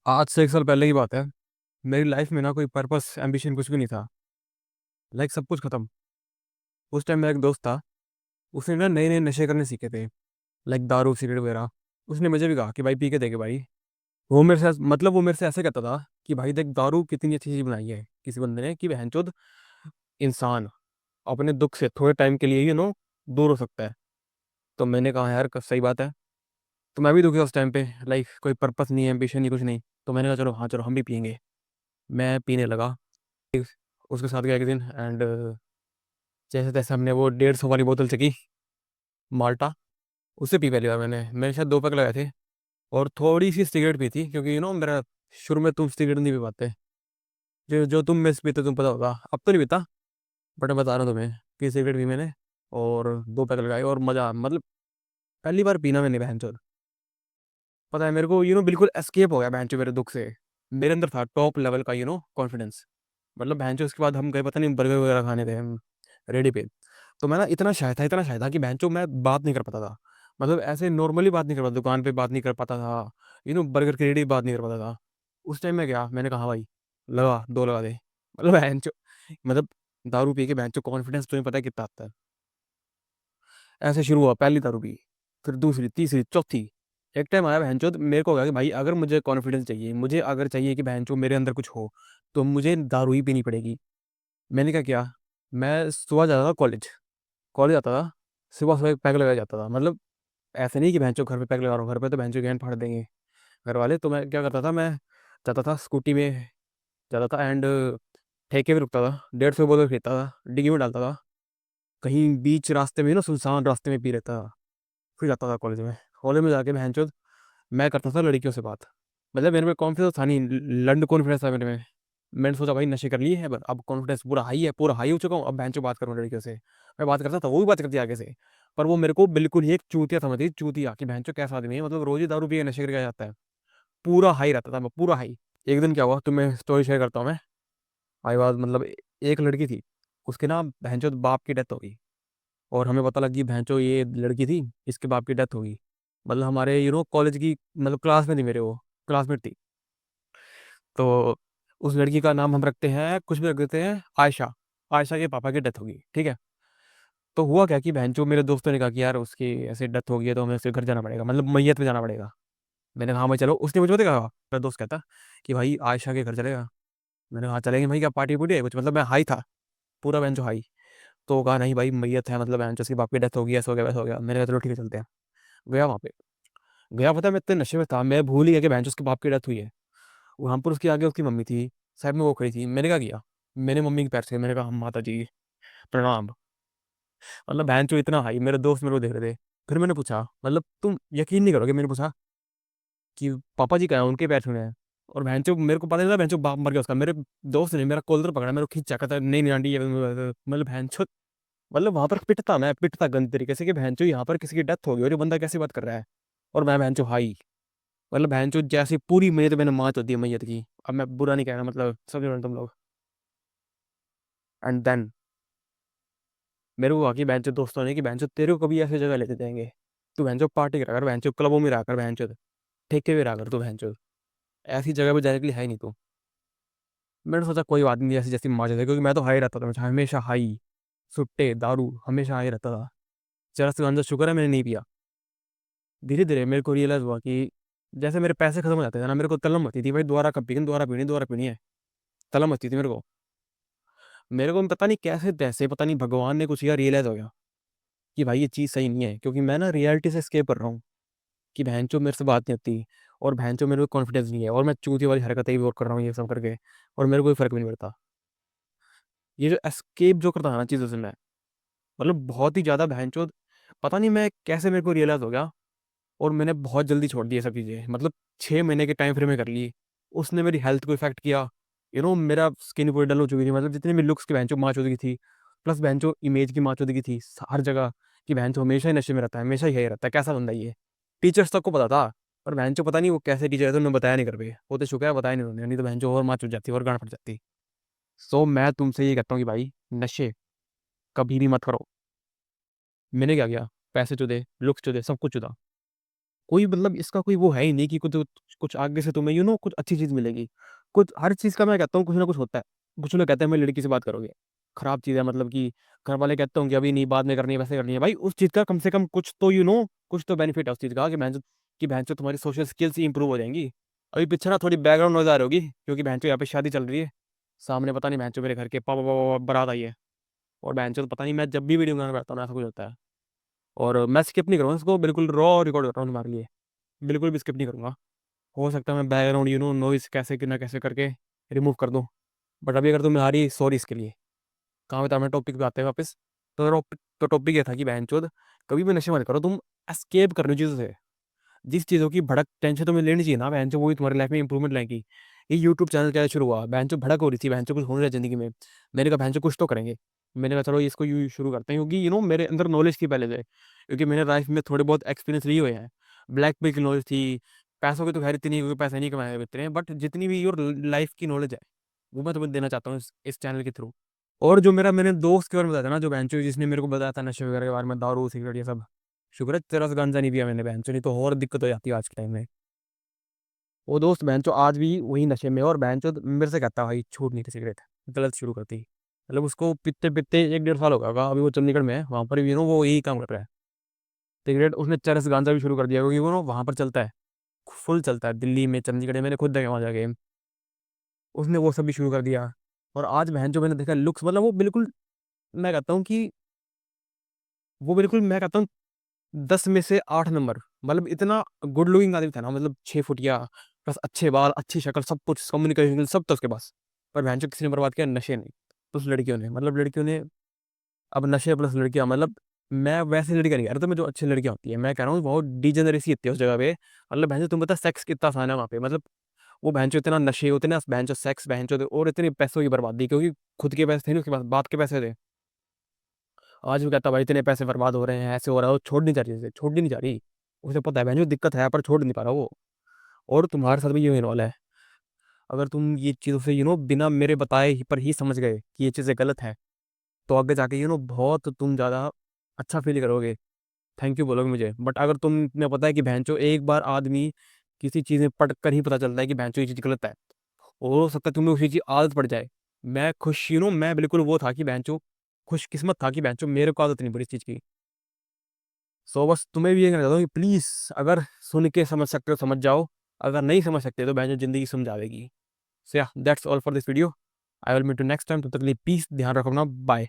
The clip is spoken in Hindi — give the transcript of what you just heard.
आज से 1 साल पहले की बात है। मेरी लाइफ में ना कोई पर्पस एम्बिशन कुछ भी नहीं था। लाइक सब कुछ खत्म। उस टाइम मेरा एक दोस्त था। उसने ना नए नए नशे करने सीखे थे। लाइक दारू सिगरेट वगैरह। उसने मुझे भी कहा कि भाई पी के देखे भाई। वो मेरे से ऐसे कहता था कि भाई देख दारू कितनी अच्छी चीज़ बनाई है किसी बंदे ने कि बहनचोद इंसान अपने दुख से थोड़े टाइम के लिए दूर हो सकता है। तो मैंने कहा यार सही बात है। तो मैं भी दुखी था उस टाइम पे। लाइक कोई पर्पस नहीं है एम्बिशन नहीं कुछ नहीं। तो मैंने कहा चलो हाँ चलो हम भी पियेंगे। मैं पीने लगा। उसके साथ गया एक दिन एंड जैसे तैसे हमने वो 150 वाली बोतल चकी माल्टा। उससे पी पहली बार मैंने शायद 2 पैक लगाए थे। और थोड़ी सी सिगरेट पी थी क्योंकि मेरा शुरू में तुम सिगरेट नहीं पी पाते। जो जो तुम में से पीते तुम पता होगा अब तो नहीं पीता। बट मैं बता रहा हूँ तुम्हें कि सिगरेट पी मैंने। और 2 पैक लगाए और मज़ा मतलब पहली बार पीना मैंने बहन चोद। पता है मेरे को बिल्कुल एस्केप हो गया बहन चो मेरे दुख से। मेरे अंदर था टॉप लेवल का कॉन्फिडेंस। मतलब बहन चो उसके बाद हम गए पता नहीं बर्गर वगैरह खाने थे हम रेडी पे। तो मैं ना इतना शाय था कि बहनचो मैं बात नहीं कर पाता था। मतलब ऐसे नॉर्मली बात नहीं कर पाता दुकान पे बात नहीं कर पाता था। बर्गर की रेडी बात नहीं कर पाता था। उस टाइम में गया मैंने कहा भाई लगा 2 लगा दे। मतलब बहनचो मतलब दारू पी के बहनचो कॉन्फिडेंस तुम्हें पता है कितना आता है। ऐसे शुरू हुआ पहली दारू पी। फिर दूसरी तीसरी चौथी। एक टाइम आया बहनचो मेरे को हो गया कि भाई अगर मुझे कॉन्फिडेंस चाहिए मुझे अगर चाहिए कि बहनचो मेरे अंदर कुछ हो तो मुझे दारू ही पीनी पड़ेगी। मैंने क्या किया। मैं सुबह जाता था कॉलेज। कॉलेज आता था। सुबह सुबह एक पैग लगाया जाता था मतलब ऐसे नहीं कि भैंसो घर पे पैग लगा रहा हूँ घर पे तो भैंसो गेंद फाड़ देंगे घर वाले। तो मैं क्या करता था मैं जाता था स्कूटी में जाता था एंड ठेके पे रुकता था 150 बोतल खरीदता था डिग्गी में डालता था। कहीं बीच रास्ते में सुनसान रास्ते में पी रहता था। फिर जाता था कॉलेज में। कॉलेज में जाके भैंसो मैं करता था लड़कियों से बात। मतलब मेरे में कॉन्फिडेंस था नहीं लंड कॉन्फिडेंस था मेरे में। मैंने सोचा भाई नशे कर लिए है अब कॉन्फिडेंस पूरा हाई हो चुका हूँ अब बेंचो बात करूँ लड़कियों से। मैं बात करता था वो भी बात करती आगे से। पर वो मेरे को बिल्कुल ही एक चूतिया समझती चूतिया कि बेंचो कैसा आदमी है मतलब रोज ही दारू पी के नशे करके आ जाता है। पूरा हाई रहता था मैं पूरा हाई। एक दिन क्या हुआ तुम्हें स्टोरी शेयर करता हूँ मैं। आई बात मतलब एक लड़की थी। उसके ना बहनचो बाप की डेथ हो गई। और हमें पता लगी बहनचो ये लड़की थी इसके बाप की डेथ हो गई। मतलब हमारे कॉलेज की मतलब क्लास में थी मेरे वो क्लासमेट थी। तो उस लड़की का नाम हम रखते हैं कुछ भी रख देते हैं आयशा। आयशा के पापा की डेथ होगी ठीक है। तो हुआ क्या कि बहन जो मेरे दोस्तों ने कहा कि यार उसकी ऐसे डेथ हो गई है तो हमें उसके घर जाना पड़ेगा मतलब मैयत पे जाना पड़ेगा। मैंने कहा हाँ भाई चलो उसने मुझे पता कहा मेरा दोस्त कहता कि भाई आयशा के घर चलेगा। मैंने कहा हाँ चलेंगे भाई क्या पार्टी पुर्टी है कुछ मतलब मैं हाई था पूरा बहन जो हाई। तो कहा नहीं भाई मैयत है मतलब बहन जो उसके बाप की डेथ हो गई ऐसा हो गया वैसा हो गया। मैंने कहा चलो ठीक है चलते हैं। गया वहाँ पे। गया पता है मैं इतने नशे में था मैं भूल ही गया कि बहन जो उसके बाप की डेथ हुई है। वहाँ पर उसके आगे उसकी मम्मी थी। साइड में वो खड़ी थी मैंने क्या किया। मैंने मम्मी के पैर से मैंने कहा "हम माता जी प्रणाम"। मतलब बहन चो इतना हाई मेरे दोस्त मेरे को देख रहे थे। फिर मैंने पूछा मतलब तुम यकीन नहीं करोगे मैंने पूछा कि पापा जी कहाँ हैं उनके पैर छूने हैं। और बहन चो मेरे को पता नहीं था बहन चो बाप मर गया उसका मेरे दोस्त ने मेरा कॉलर पकड़ा मेरे को खींचा कहता नहीं नहीं आंटी मतलब बहन चो मतलब वहां पर पिटता मैं पिटता गंद तरीके से कि बहन चो यहाँ पर किसी की डेथ हो गई और ये बंदा कैसे बात कर रहा है। और मैं बहन चो हाई। मतलब बहन चो जैसी पूरी मैयत मैंने माँ चो दी मैयत की। अब मैं बुरा नहीं कह रहा मतलब समझ रहे हो तुम लोग। एंड देन मेरे को आके बेंचो दोस्तों ने कि बेंचो तेरे को कभी ऐसी जगह लेते जाएंगे। तू बेंचो पार्टी करा कर बेंचो क्लबों में रहा कर बेंचो ठेके में रहा कर तू बेंचो ऐसी जगह पे जाने के लिए है नहीं तू। मैंने सोचा कोई बात नहीं ऐसी जैसी मजा है क्योंकि मैं तो हाई रहता था मैं हमेशा हाई सुट्टे दारू हमेशा हाई रहता था। जरा सा अंदर शुक्र है मैंने नहीं पिया। धीरे धीरे मेरे को रियलाइज हुआ कि जैसे मेरे पैसे खत्म हो जाते थे ना मेरे को तलब मचती थी भाई दोबारा कब पी दोबारा पीनी है। तलब मचती थी मेरे को पता नहीं कैसे तैसे पता नहीं भगवान ने कुछ किया रियलाइज हो गया कि भाई ये चीज़ सही नहीं है क्योंकि मैं ना रियलिटी से escape कर रहा हूँ। कि बहनचोद मेरे से बात नहीं होती। और बहनचोद मेरे को कॉन्फिडेंस नहीं है और मैं चूतिया वाली हरकतें भी और कर रहा हूँ ये सब करके। और मेरे को कोई फर्क भी नहीं पड़ता। ये जो एस्केप जो करता था ना चीज़ों से मैं मतलब बहुत ही ज़्यादा बहनचोद। पता नहीं मैं कैसे मेरे को रियलाइज़ हो गया। और मैंने बहुत जल्दी छोड़ दी ये सब चीज़ें मतलब 6 महीने के टाइम फ्रेम में कर ली। उसने मेरी हेल्थ को इफेक्ट किया। मेरा स्किन पूरी डल हो चुकी थी मतलब जितनी भी लुक्स की बहनचोद माँ चौधरी की थी। प्लस बहनचोद इमेज की माँ चौधरी की थी हर जगह। कि बहनचोद हमेशा ही नशे में रहता है हमेशा ही यही रहता है कैसा बंदा ये। टीचर्स तक को पता था। पर बहनचोद पता नहीं वो कैसे टीचर है तो उन्होंने बताया नहीं कर पे वो तो शुक्र है बताया नहीं उन्होंने नहीं तो बहनचोद और माँ चुट जाती और गांड फट जाती। सो मैं तुमसे ये कहता हूँ कि भाई नशे कभी भी मत करो। मैंने क्या किया पैसे चुदे लुक्स चुदे सब कुछ चुदा। कोई मतलब इसका कोई वो है ही नहीं कि कुछ कुछ आगे से तुम्हें कुछ अच्छी चीज़ मिलेगी। कुछ हर चीज़ का मैं कहता हूँ कुछ ना कुछ होता है। कुछ लोग कहते हैं मेरी लड़की से बात करोगे, खराब चीज़ है, मतलब कि घर वाले कहते होंगे अभी नहीं, बाद में करनी है, वैसे करनी है। भाई उस चीज़ का कम से कम कुछ तो कुछ तो बेनिफिट है उस चीज़ का, कि बहनचोद तुम्हारी सोशल स्किल्स इंप्रूव हो जाएंगी। अभी पीछे ना थोड़ी बैकग्राउंड नॉइज़ आ रही होगी, क्योंकि बहनचोद यहाँ पे शादी चल रही है। सामने पता नहीं बहनचोद मेरे घर के बारात आई है। और बहनचोद पता नहीं, मैं जब भी वीडियो बनाना बैठता हूँ ना ऐसा कुछ होता है। और मैं स्किप नहीं करूँगा इसको, बिल्कुल रॉ रिकॉर्ड कर रहा हूँ तुम्हारे लिए। बिल्कुल भी स्किप नहीं करूँगा। हो सकता है मैं बैकग्राउंड नॉइज़ कैसे कि ना कैसे करके रिमूव कर दूँ। बट अभी अगर तुम्हें आ रही, सॉरी इसके लिए। कहाँ पे था मैं, टॉपिक पे आते हैं वापस। तो टॉपिक ये था कि बहनचोद कभी भी नशे मत करो, तुम एस्केप कर रही हो चीज़ों से। जिस चीज़ों की भड़क टेंशन तुम्हें लेनी चाहिए ना बहनचोद, वही तुम्हारी लाइफ में इंप्रूवमेंट लाएगी। ये यूट्यूब चैनल क्या शुरू हुआ, बहनचोद भड़क हो रही थी, बहनचोद कुछ होने रहा ज़िंदगी में। मैंने कहा बहनचोद कुछ तो करेंगे। मैंने कहा चलो इसको शुरू करते हैं, क्योंकि मेरे अंदर नॉलेज थी पहले से, क्योंकि मैंने लाइफ में थोड़े बहुत एक्सपीरियंस लिए हुए हैं। ब्लैक पिल की नॉलेज थी। पैसों की तो खैर इतनी नहीं, क्योंकि पैसे नहीं कमाए हुए इतने, बट जितनी भी योर लाइफ की नॉलेज है वो मैं तुम्हें देना चाहता हूँ इस चैनल के थ्रू। और जो मैंने दोस्त के बारे में बताया था ना, जो बेंचो जिसने मेरे को बताया था नशे वगैरह के बारे में, दारू सिगरेट ये सब, शुक्र है तेरा से गांजा नहीं पिया मैंने बेंचो, नहीं तो और दिक्कत हो जाती है आज के टाइम में। वो दोस्त बेंचो आज भी वही नशे में है, और बेंचो मेरे से कहता है भाई छूट नहीं थी सिगरेट, गलत शुरू करती। मतलब उसको पीते पीते 1 डेढ़ साल होगा, अभी वो चंडीगढ़ में है, वहाँ पर भी वो यही काम कर रहा है। सिगरेट उसने चरस गांजा भी शुरू कर दिया, क्योंकि वो वहाँ पर चलता है, फुल चलता है दिल्ली में, चंडीगढ़ में, मैंने खुद देखा वहाँ जाके। उसने वो सब भी शुरू कर दिया। और आज बहन जो मैंने देखा लुक्स, मतलब वो बिल्कुल, मैं कहता हूँ कि वो बिल्कुल, मैं कहता हूँ 10 में से 8 नंबर। मतलब इतना गुड लुकिंग आदमी था ना, मतलब 6 फुटिया, प्लस अच्छे बाल, अच्छी शक्ल, सब कुछ, कम्युनिकेशन सब था उसके पास। पर बहन किसी ने बर्बाद किया नशे ने, प्लस लड़कियों ने, मतलब लड़कियों ने। अब नशे प्लस लड़कियां, मतलब मैं वैसी लड़कियां नहीं कह रहा, तो मैं जो अच्छी लड़कियां होती है मैं कह रहा हूँ, बहुत डिजेनरेसी इतनी है उस जगह पे। मतलब बहन तुम पता सेक्स कितना आसान है वहाँ पे, मतलब वो बहन इतना नशे, उतने बहन सेक्स बहन, और इतने पैसों की बर्बादी, क्योंकि खुद के पैसे थे नहीं उसके पास, बात के पैसे थे। आज भी कहता भाई इतने पैसे बर्बाद हो रहे हैं, ऐसे हो रहा है, वो छोड़ नहीं जा रही, छोड़ नहीं जा रही। उसे पता है बहन दिक्कत है, पर छोड़ नहीं पा रहा वो। और तुम्हारे साथ भी ये होने वाला है। अगर तुम ये चीज़ों से बिना मेरे बताए पर ही समझ गए कि ये चीज़ें गलत है, तो आगे जाके बहुत तुम ज़्यादा अच्छा फील करोगे, थैंक यू बोलोगे मुझे। बट अगर तुम्हें पता है कि बहनचो एक बार आदमी किसी चीज़ में पढ़ कर ही पता चलता है कि बहनचो ये चीज़ गलत है, हो सकता है तुम्हें उसी चीज़ आदत पड़ जाए। मैं खुश मैं बिल्कुल वो था कि बहनचो, खुशकिस्मत था कि बहनचो मेरे को आदत नहीं पड़ी इस चीज़ की। सो बस तुम्हें भी ये कहना चाहता हूँ कि प्लीज़, अगर सुन के समझ सकते हो समझ जाओ, अगर नहीं समझ सकते तो बहनचो ज़िंदगी समझावेगी। So yeah that's all for this video. I will meet you next time, तब तक के लिए पीस, ध्यान रखो अपना, बाय।